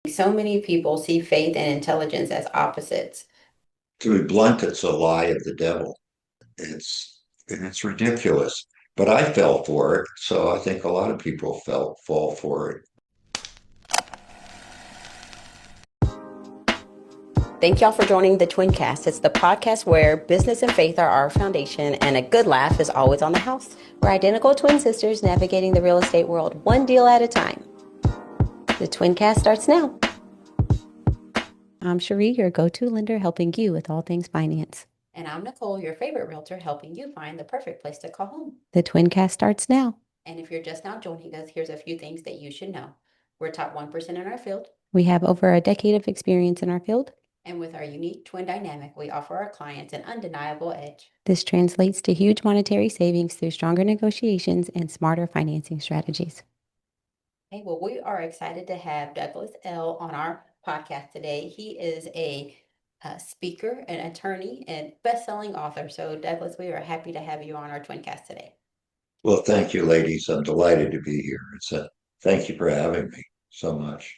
So many people see faith and intelligence as opposites. To be blunt, it's a lie of the devil. It's ridiculous. But I fell for it, so I think a lot of people fall for it. Thank y'all for joining the Twincast. It's the podcast where business and faith are our foundation and a good laugh is always on the house. We're identical twin sisters navigating the real estate world one deal at a time. The Twincast starts now. I'm Cherie, your go-to lender helping you with all things finance. And I'm Nicole, your favorite realtor helping you find the perfect place to call home. The Twincast starts now. And if you're just now joining us, here's a few things that you should know. We're top 1% in our field. We have over a decade of experience in our field. And with our unique twin dynamic, we offer our clients an undeniable edge. This translates to huge monetary savings through stronger negotiations and smarter financing strategies. Hey, well, we are excited to have Douglas Ell on our podcast today. He is a speaker, an attorney, and best-selling author. So, Douglas, we are happy to have you on our Twincast today. Well, thank you, ladies. I'm delighted to be here. Thank you for having me so much.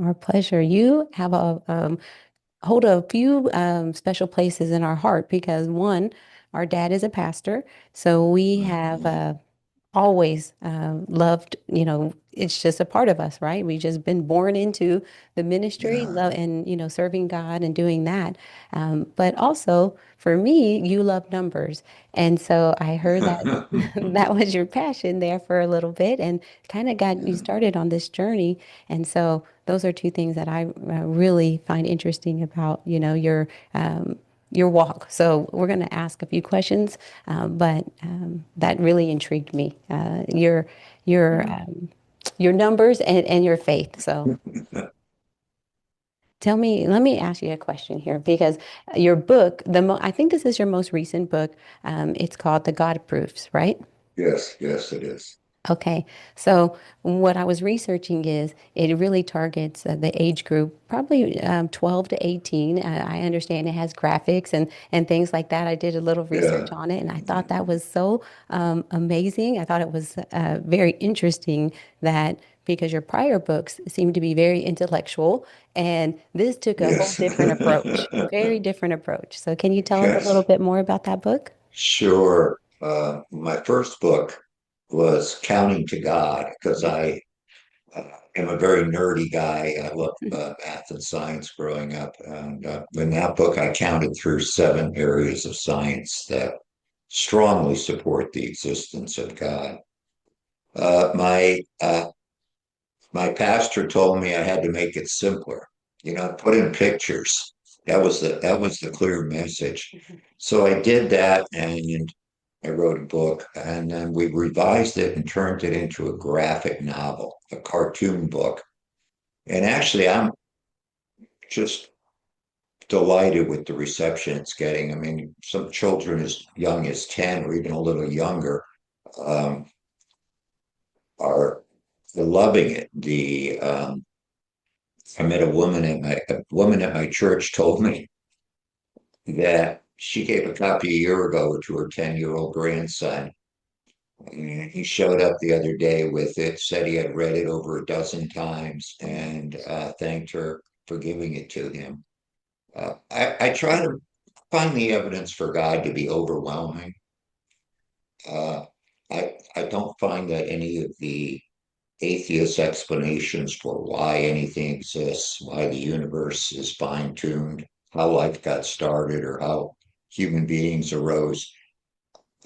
Our pleasure. You have hold a few special places in our heart because one, our dad is a pastor, so we have Mhm. always loved, it's just a part of us, right? We've just been born into the ministry, Yeah. love, and serving God and doing that. But also for me, you love numbers, and so I heard that that was your passion there for a little bit, and kind of got you Yeah. started on this journey. And so those are two things that I really find interesting about, your walk. So we're going to ask a few questions, but that really intrigued me. Your your numbers and your faith. So tell me, let me ask you a question here because your book, I think this is your most recent book. It's called The God Proofs, right? Yes, yes, it is. Okay, so what I was researching is it really targets the age group, probably 12 to 18. I understand it has graphics and things like that. I did a little research Yeah. on it, and I thought that was so amazing. I thought it was very interesting that because your prior books seem to be very intellectual, and this took a whole Yes. different approach, very different approach. So, can you tell us a little Yes. bit more about that book? Sure. My first book was Counting to God because I am a very nerdy guy. I love math and science growing up. And in that book, I counted through 7 areas of science that strongly support the existence of God. Uh, my uh, my pastor told me I had to make it simpler. Put in pictures. That was the clear message. So I did that, and I wrote a book, and then we revised it and turned it into a graphic novel, a cartoon book. And actually, I'm just delighted with the reception it's getting. I mean, some children as young as 10 or even a little younger um, are loving it. I met a woman at my church told me that she gave a copy a year ago to her 10-year-old grandson. And he showed up the other day with it, said he had read it over a dozen times, and thanked her for giving it to him. I try to find the evidence for God to be overwhelming. Uh, I don't find that any of the atheist explanations for why anything exists, why the universe is fine-tuned, how life got started, or how human beings arose.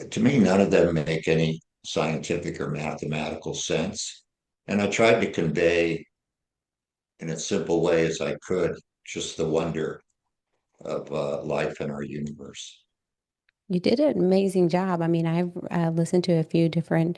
To me, none of them make any scientific or mathematical sense. And I tried to convey in as simple way as I could just the wonder of life in our universe. You did an amazing job. I mean, I've listened to a few different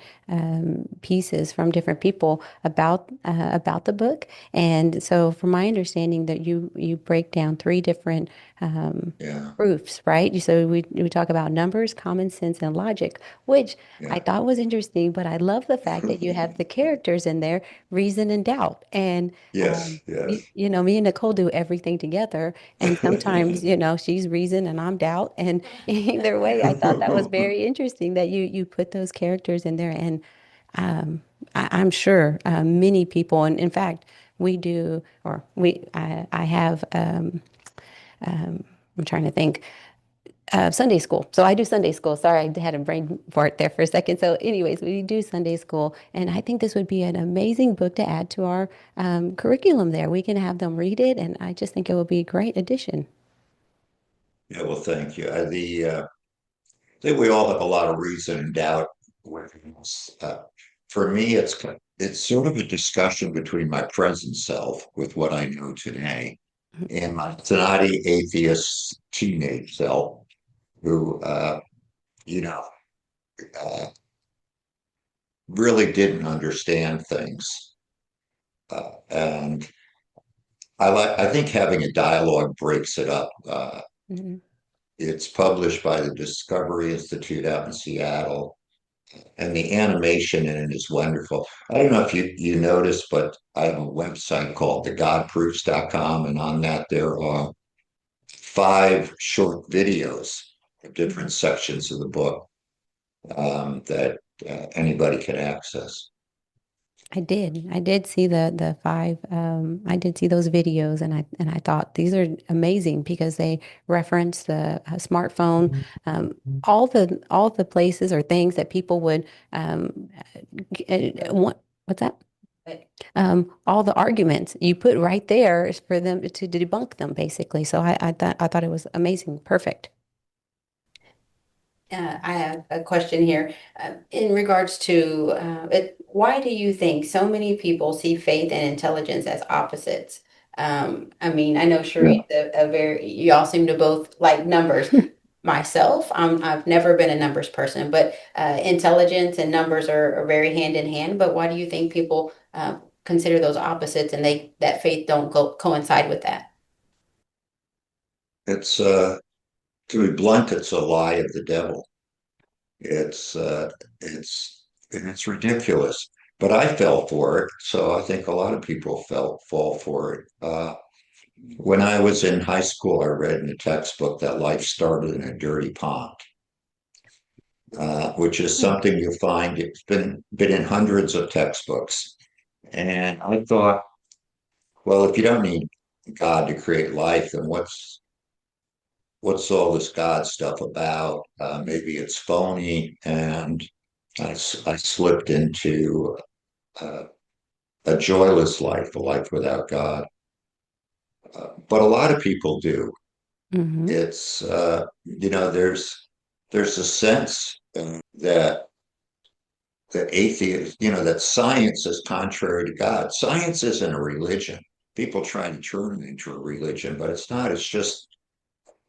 pieces from different people about the book, and so from my understanding, that you break down three different um, Yeah, proofs, right? So we talk about numbers, common sense, and logic, which I yeah. thought was interesting. But I love the fact that you have the characters in there, reason and doubt, and Yes, yes. me and Nicole do everything together, and sometimes she's reason and I'm doubt, and either way, I thought that was very interesting that you put those characters in there, and I'm sure many people, and in fact, we do, or I have, I'm trying to think, Sunday school. So I do Sunday school. Sorry, I had a brain fart there for a second. So, anyways, we do Sunday school, and I think this would be an amazing book to add to our curriculum. There, we can have them read it, and I just think it would be a great addition. Yeah, well, thank you. I think we all have a lot of reason and doubt with this. For me, it's sort of a discussion between my present self with what I know today and my snotty atheist teenage self who, you know, uh, really didn't understand things. And I think having a dialogue breaks it up. Mhm. It's published by the Discovery Institute out in Seattle, and the animation in it is wonderful. I don't know if you noticed, but I have a website called thegodproofs.com, and on that there are 5 short videos of different sections of the book that anybody can access. I did. I did see the five. I did see those videos, and I thought these are amazing because they reference the smartphone, all the places or things that people would what's that? All the arguments you put right there is for them to debunk them, basically. So I thought it was amazing, perfect. I have a question here in regards to it. Why do you think so many people see faith and intelligence as opposites? I mean, I know Yeah. Sheree, a very, you all seem to both like numbers. Myself, I've never been a numbers person, but intelligence and numbers are very hand in hand. But why do you think people consider those opposites and they that faith don't go coincide with that? It's to be blunt, it's a lie of the devil. It's it's ridiculous. But I fell for it, so I think a lot of people fall for it. When I was in high school, I read in a textbook that life started in a dirty pond, which is Hmm. something you find it's been in hundreds of textbooks. And I thought, well, if you don't need God to create life, then what's all this God stuff about? Maybe it's phony. And I slipped into uh, a joyless life, a life without God. But a lot of people do. Hmm. It's there's a sense that atheist, that science is contrary to God. Science isn't a religion. People try to turn it into a religion, but it's not. It's just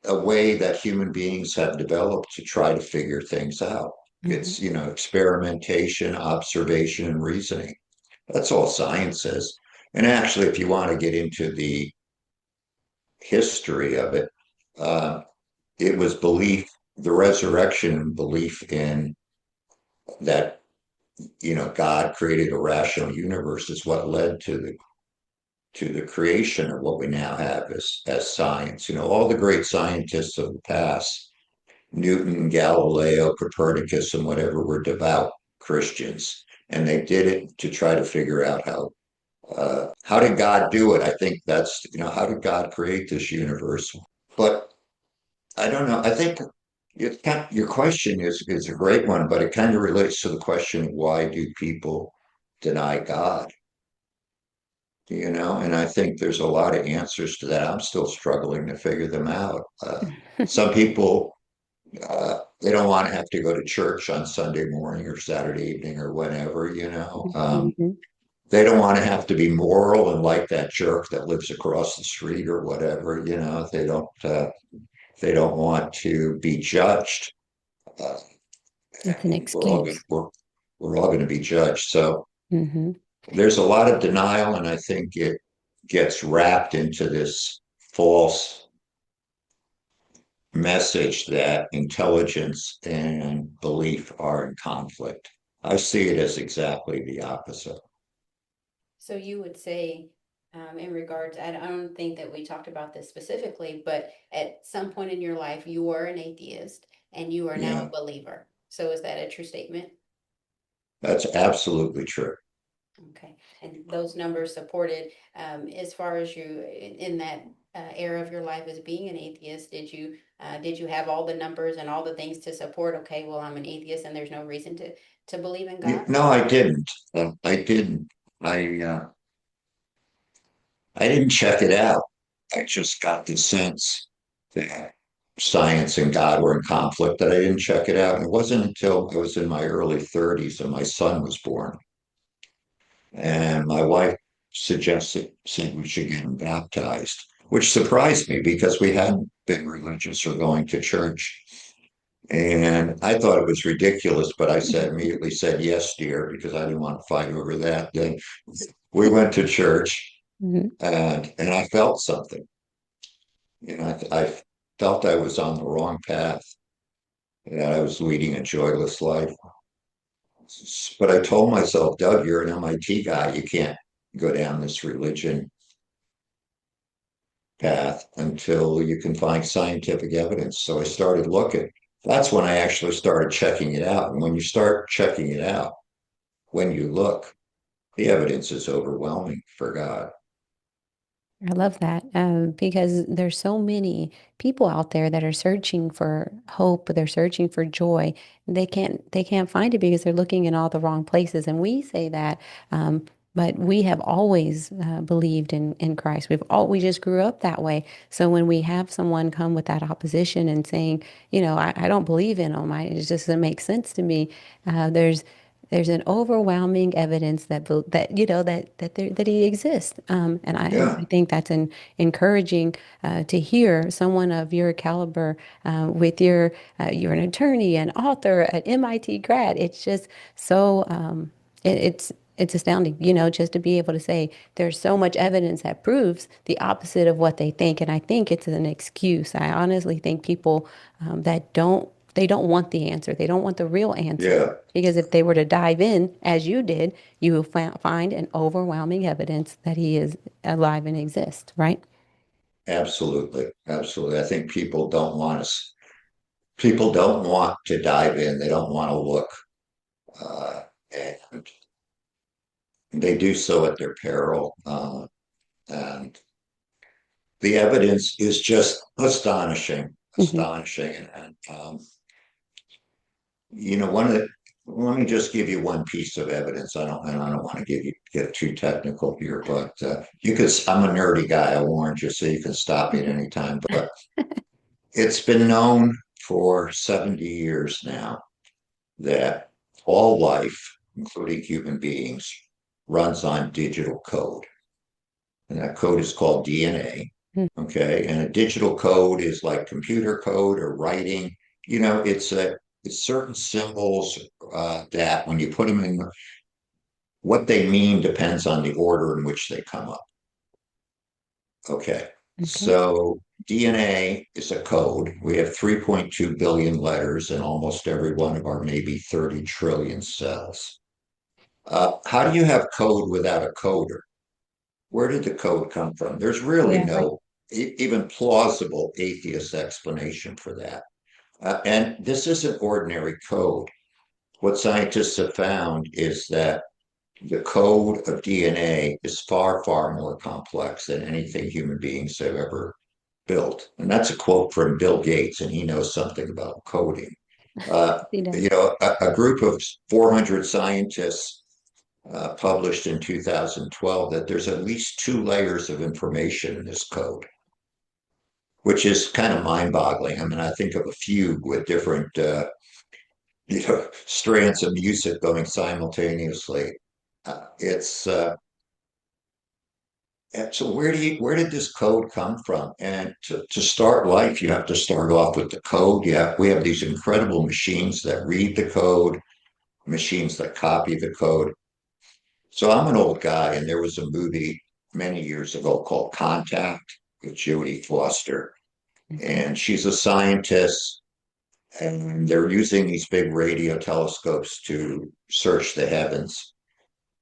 a way that human beings have developed to try to figure things out. Hmm. It's, experimentation, observation, and reasoning. That's all science is. And actually, if you want to get into the history of it, uh, it was belief, the resurrection and belief in that, God created a rational universe is what led to the creation of what we now have as science. All the great scientists of the past, Newton, Galileo, Copernicus, and whatever, were devout Christians, and they did it to try to figure out how did God do it. I think that's how did God create this universe? But I don't know. I think your question is a great one, but it kind of relates to the question: why do people deny God? And I think there's a lot of answers to that. I'm still struggling to figure them out. Some people they don't want to have to go to church on Sunday morning or Saturday evening or whenever. Hmm. They don't want to have to be moral and like that jerk that lives across the street or whatever. They don't want to be judged. Uh, It's an we're all going excuse. we're all going to be judged. So Hmm. there's a lot of denial, and I think it gets wrapped into this false message that intelligence and belief are in conflict. I see it as exactly the opposite. So you would say, in regards, I don't think that we talked about this specifically, but at some point in your life, you were an atheist and you are now Yeah, a believer. So is that a true statement? that's absolutely true. Okay, and those numbers supported, as far as you in that era of your life as being an atheist, did you have all the numbers and all the things to support? Okay, well, I'm an atheist, and there's no reason to believe in God. No, I didn't. I didn't. I uh, I didn't check it out. I just got the sense that science and God were in conflict that I didn't check it out. And it wasn't until I was in my early 30s and my son was born. And my wife said we should get him baptized, which surprised me because we hadn't been religious or going to church. And I thought it was ridiculous, but I said immediately said yes, dear, because I didn't want to fight over that. Then we went to church Mhm. and I felt something. I felt I was on the wrong path, that I was leading a joyless life. But I told myself, Doug, you're an MIT guy. You can't go down this religion path until you can find scientific evidence. So I started looking. That's when I actually started checking it out. And when you start checking it out, when you look, the evidence is overwhelming for God. I love that, because there's so many people out there that are searching for hope, they're searching for joy. They can't find it because they're looking in all the wrong places. And we say that, but we have always believed in Christ. We just grew up that way. So when we have someone come with that opposition and saying, I don't believe in him, it just doesn't make sense to me. There's an overwhelming evidence that he exists, and I Yeah, think that's encouraging to hear someone of your caliber, with you're an attorney, an author, an MIT grad. It's just so it's astounding, just to be able to say there's so much evidence that proves the opposite of what they think. And I think it's an excuse. I honestly think people that don't want the answer. They don't want the real answer. yeah, Because if they were to dive in, as you did, you will find an overwhelming evidence that he is alive and exists, right? absolutely. Absolutely. I think people don't want to dive in. They don't want to look. And they do so at their peril. And the evidence is just astonishing, Hmm. astonishing. One of the let me just give you one piece of evidence. I don't want to get too technical here, but I'm a nerdy guy. I warned you, so you can stop me at any time. But it's been known for 70 years now that all life, including human beings, runs on digital code. And that code is called DNA. Okay. And a digital code is like computer code or writing. It's certain symbols that when you put them in, what they mean depends on the order in which they come up. Okay. Okay. So DNA is a code. We have 3.2 billion letters in almost every one of our maybe 30 trillion cells. How do you have code without a coder? Where did the code come from? There's really Yeah, right. no even plausible atheist explanation for that. And this isn't ordinary code. What scientists have found is that the code of DNA is far, far more complex than anything human beings have ever built. And that's a quote from Bill Gates, and he knows something about coding. He does. A group of 400 scientists published in 2012 that there's at least two layers of information in this code, which is kind of mind-boggling. I mean, I think of a fugue with different strands of music going simultaneously. It's and so where did this code come from? And to start life, you have to start off with the code. We have these incredible machines that read the code, machines that copy the code. So I'm an old guy, and there was a movie many years ago called Contact with Jodie Foster, Okay. and she's a scientist, and they're using these big radio telescopes to search the heavens.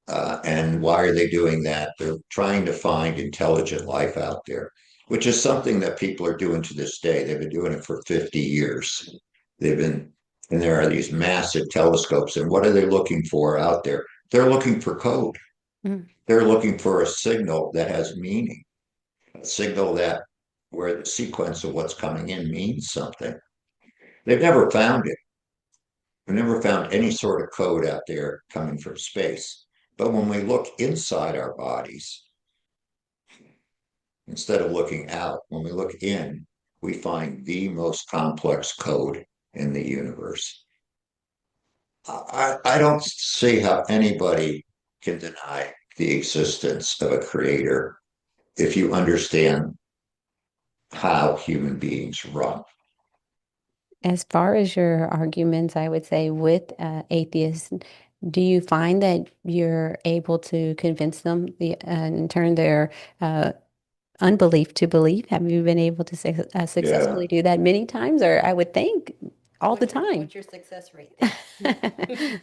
And why are they doing that? They're trying to find intelligent life out there, which is something that people are doing to this day. They've been doing it for 50 years. They've been, and there are these massive telescopes. And what are they looking for out there? They're looking for code. Mm. They're looking for a signal that has meaning, a signal that where the sequence of what's coming in means something. They've never found it. We've never found any sort of code out there coming from space. But when we look inside our bodies, instead of looking out, when we look in, we find the most complex code in the universe. I don't see how anybody can deny the existence of a creator if you understand how human beings run. As far as your arguments, I would say with atheists, do you find that you're able to convince them and turn their uh, unbelief to belief? Have you been able to Yeah, successfully do that many times, or I would think all the time? What's your success rate there?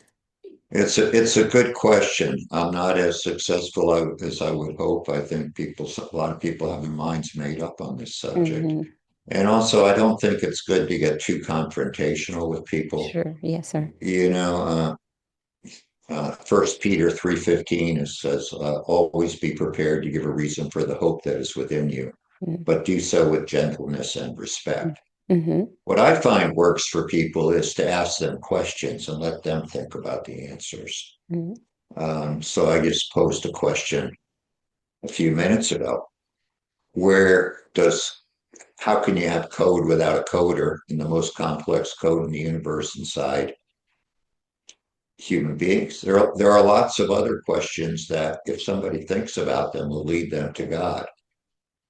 it's a good question. I'm not as successful as I would hope. I think a lot of people have their minds made up on this subject. Hmm. And also, I don't think it's good to get too confrontational with people. Sure. Yes, sir. You know, 1 Peter 3:15 it says, "Always be prepared to give a reason for the hope that is within you, but do so with gentleness and respect." Mm-hmm. What I find works for people is to ask them questions and let them think about the answers. Hmm. So I just posed a question a few minutes ago. Where does How can you have code without a coder in the most complex code in the universe inside human beings? There are lots of other questions that, if somebody thinks about them, will lead them to God.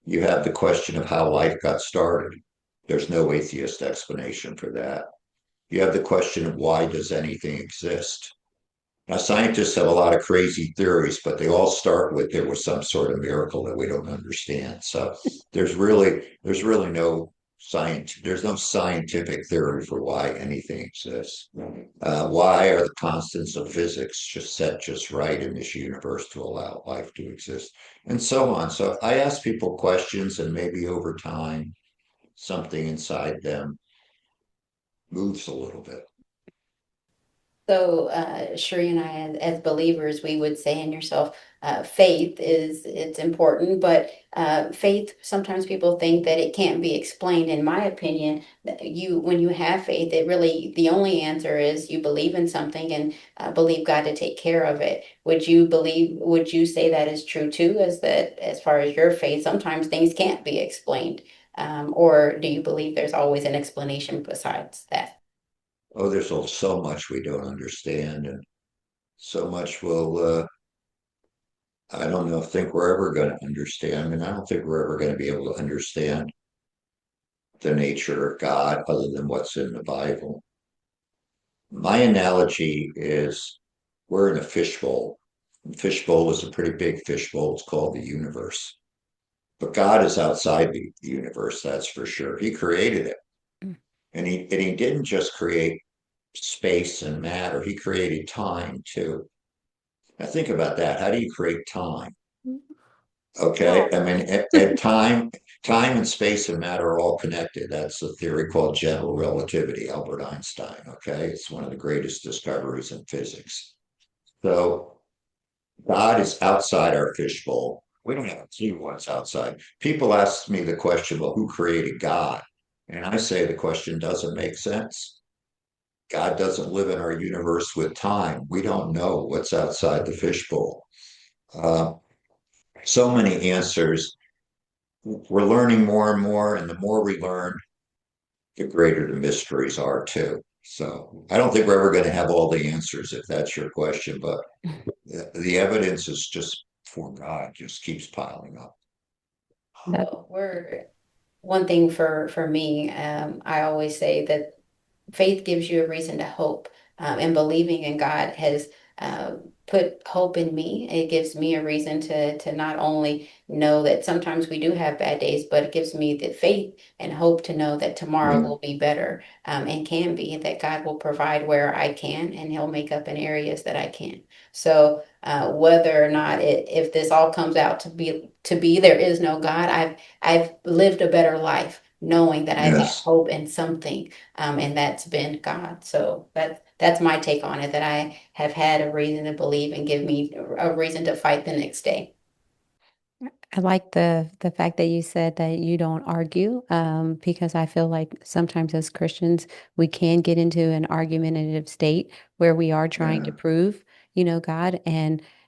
You have the question of how life got started. There's no atheist explanation for that. You have the question of why does anything exist? Now, scientists have a lot of crazy theories, but they all start with there was some sort of miracle that we don't understand. So there's really no science. There's no scientific theory for why anything exists. Why are the constants of physics just set just right in this universe to allow life to exist, and so on. So I ask people questions, and maybe over time, something inside them moves a little bit. So, Sheree and I, as believers, we would say in yourself, faith it's important, but faith, sometimes people think that it can't be explained. In my opinion, when you have faith, it really, the only answer is you believe in something and believe God to take care of it. Would you say that is true too, as far as your faith, sometimes things can't be explained? Or do you believe there's always an explanation besides that? Oh, there's so much we don't understand, and so much I don't know, think we're ever going to understand. And I don't think we're ever going to be able to understand the nature of God other than what's in the Bible. My analogy is we're in a fishbowl. Fishbowl is a pretty big fishbowl. It's called the universe. But God is outside the universe, that's for sure. He created it. And he didn't just create space and matter, he created time too. Now think about that. How do you create time? Okay, I mean, at time and space and matter are all connected. That's a theory called general relativity, Albert Einstein. Okay, it's one of the greatest discoveries in physics. So God is outside our fishbowl. We don't have a clue what's outside. People ask me the question, well, who created God? And I say the question doesn't make sense. God doesn't live in our universe with time. We don't know what's outside the fishbowl. Uh, so many answers. We're learning more and more, and the more we learn, the greater the mysteries are too. So I don't think we're ever going to have all the answers if that's your question, but the evidence is just for God just keeps piling up. That, Well, we're one thing for me. I always say that faith gives you a reason to hope, and believing in God has uh, put hope in me. It gives me a reason to not only know that sometimes we do have bad days, but it gives me the faith and hope to know that tomorrow Yeah. will be better, and can be, that God will provide where I can, and He'll make up in areas that I can. So whether or not if this all comes out to be, there is no God. I've lived a better life knowing that I've had Yes. hope in something, and that's been God. So that's my take on it, that I have had a reason to believe and give me a reason to fight the next day. I like the fact that you said that you don't argue, because I feel like sometimes as Christians we can get into an argumentative state where we are trying to Yeah, prove, God,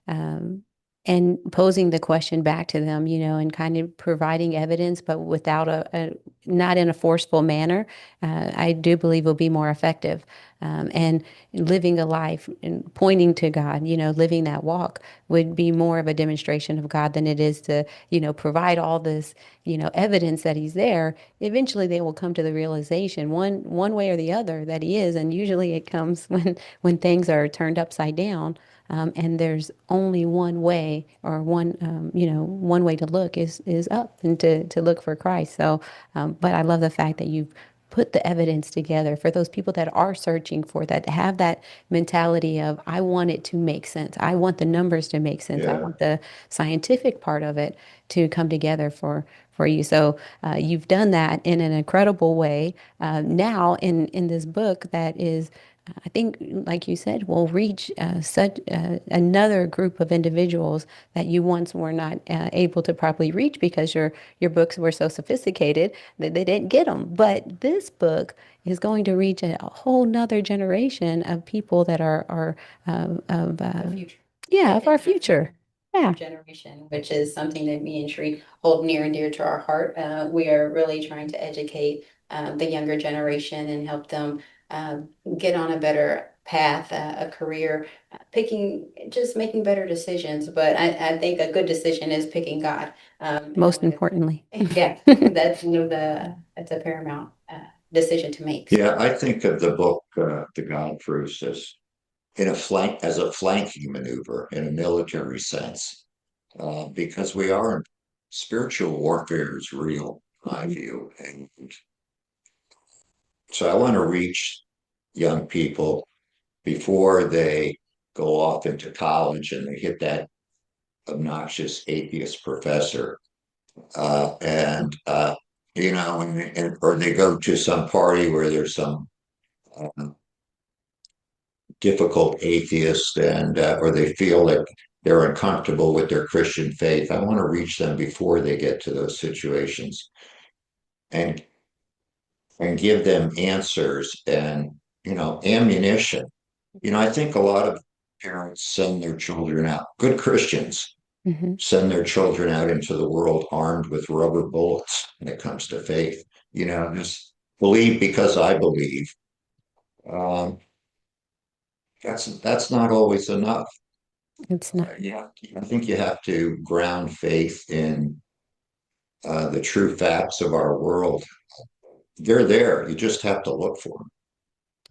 um, and posing the question back to them, and kind of providing evidence, but without a not in a forceful manner. I do believe will be more effective, and living a life and pointing to God, living that walk would be more of a demonstration of God than it is to provide all this, evidence that he's there. Eventually they will come to the realization one way or the other that he is. And usually it comes when things are turned upside down. And there's only one way, or one way to look is up, and to look for Christ. So, but I love the fact that you've put the evidence together for those people that are searching for that, to have that mentality of, I want it to make sense. I want the numbers to make sense. I yeah, want the scientific part of it to come together for you. So you've done that in an incredible way. Now in this book that is, I think, like you said, will reach such another group of individuals that you once were not able to properly reach, because your books were so sophisticated that they didn't get them. But this book is going to reach a whole nother generation of people that are of The future. yeah, of And our I think future. Yeah, generation, which is something that me and Sri hold near and dear to our heart. We are really trying to educate the younger generation and help them get on a better path, a career, just making better decisions. But I think a good decision is picking God in a most way that, importantly. yeah, that's a paramount decision to make. So. yeah. I think of the book, The God Proofs, as a flanking maneuver in a military sense, because we are spiritual warfare is real, I view, and so I want to reach young people before they go off into college and they hit that obnoxious atheist professor, and or they go to some party where there's some uh, difficult atheist, and or they feel that they're uncomfortable with their Christian faith. I want to reach them before they get to those situations, and give them answers and ammunition. I think a lot of parents send their children out, good Christians Hmm. send their children out into the world armed with rubber bullets when it comes to faith. Just believe because I believe. Um, that's not always enough. It's not. Yeah, I think you have to ground faith in the true facts of our world. They're there. You just have to look for them.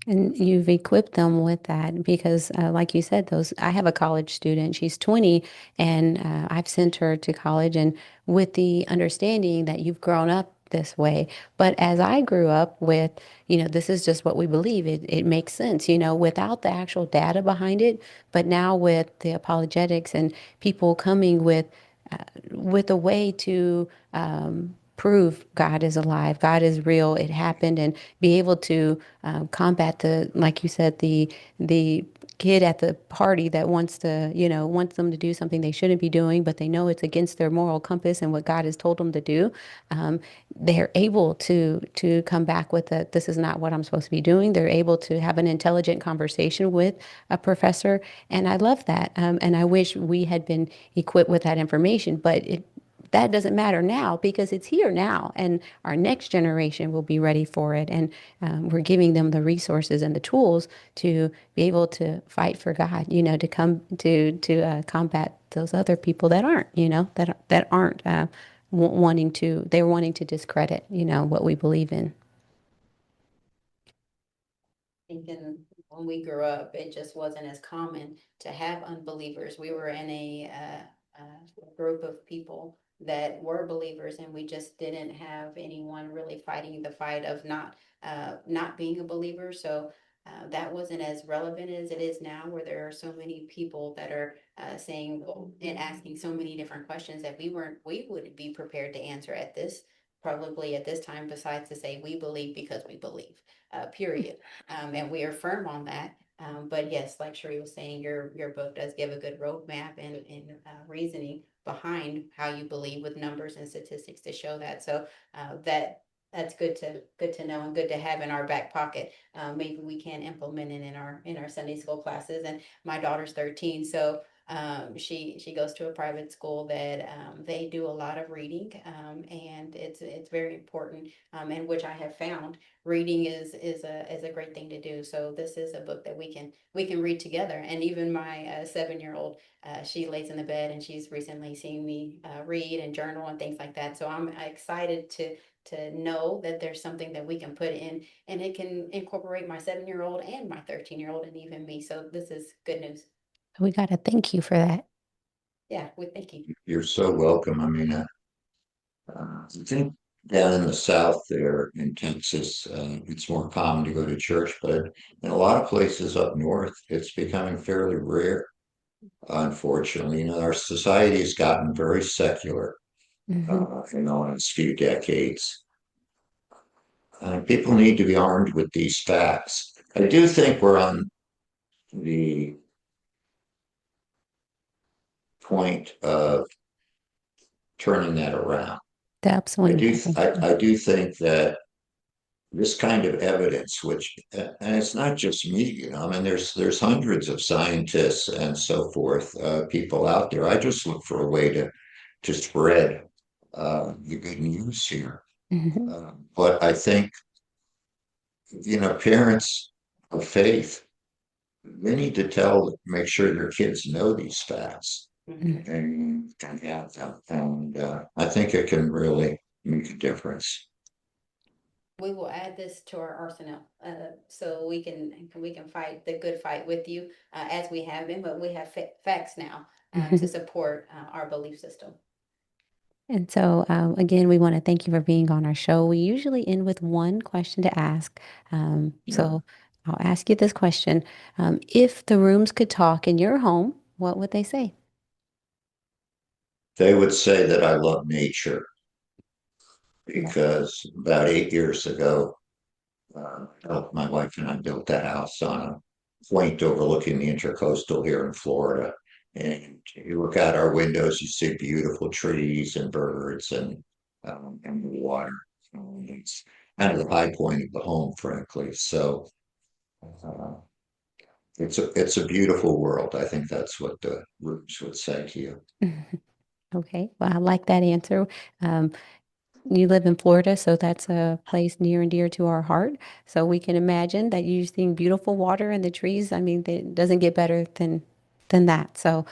And you've equipped them with that because, like you said, I have a college student. She's 20, and I've sent her to college, and with the understanding that you've grown up this way. But as I grew up with, this is just what we believe. It makes sense, without the actual data behind it. But now with the apologetics and people coming with a way to prove God is alive, God is real, it happened, and be able to combat like you said, the kid at the party that wants them to do something they shouldn't be doing, but they know it's against their moral compass and what God has told them to do. Um, they're able to come back with this is not what I'm supposed to be doing. They're able to have an intelligent conversation with a professor, and I love that. And I wish we had been equipped with that information, but that doesn't matter now because it's here now, and our next generation will be ready for it. And we're giving them the resources and the tools to be able to fight for God, to come to combat those other people that aren't, that aren't they're wanting to discredit, what we believe in. Thinking when we grew up, it just wasn't as common to have unbelievers. We were in a group of people that were believers, and we just didn't have anyone really fighting the fight of not being a believer. So that wasn't as relevant as it is now, where there are so many people that are saying and asking so many different questions that we wouldn't be prepared to answer probably at this time, besides to say we believe because we believe, period. And we are firm on that. But yes, like Sheree was saying, your book does give a good roadmap and reasoning behind how you believe with numbers and statistics to show that. So that's good to know and good to have in our back pocket. Maybe we can implement it in our Sunday school classes. And my daughter's 13, so she goes to a private school that they do a lot of reading, and it's very important. And which I have found reading is a great thing to do. So this is a book that we can read together. And even my 7-year-old, she lays in the bed and she's recently seen me read and journal and things like that. So I'm excited to know that there's something that we can put in and it can incorporate my 7-year-old and my 13-year-old and even me. So this is good news. We got to thank you for that. Yeah, we thank you. You're so welcome. I mean, I think down in the South there in Texas, it's more common to go to church, but in a lot of places up north, it's becoming fairly rare, unfortunately. You know, our society has gotten very secular, in the last few decades. People need to be armed with these facts. I do think we're on the point of turning that around. I do think that this kind of evidence, which, and it's not just me, you know, I mean, there's hundreds of scientists and so forth, people out there. I just look for a way to spread the good news here. But I think, you know, parents of faith, they need to make sure their kids know these facts and have them. And I think it can really make a difference. We will add this to our arsenal, so we can fight the good fight with you as we have been, but we have facts now to support our belief system. And so, again, we want to thank you for being on our show. We usually end with one question to ask. So I'll ask you this question. If the rooms could talk in your home, what would they say? They would say that I love nature because about 8 years ago, my wife and I built that house on a point overlooking the intercoastal here in Florida. And you look out our windows, you see beautiful trees and birds and the water. It's kind of the high point of the home, frankly. So uh, it's a beautiful world. I think that's what the rooms would say to you. Okay, well, I like that answer. Um, you live in Florida, so that's a place near and dear to our heart. So we can imagine that you're seeing beautiful water and the trees. I mean, it doesn't get better than that. So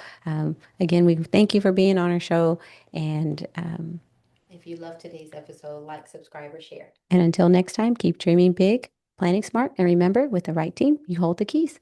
again, we thank you for being on our show, and If you love today's episode, like, subscribe, or share. until next time, keep dreaming big, planning smart, and remember, with the right team, you hold the keys.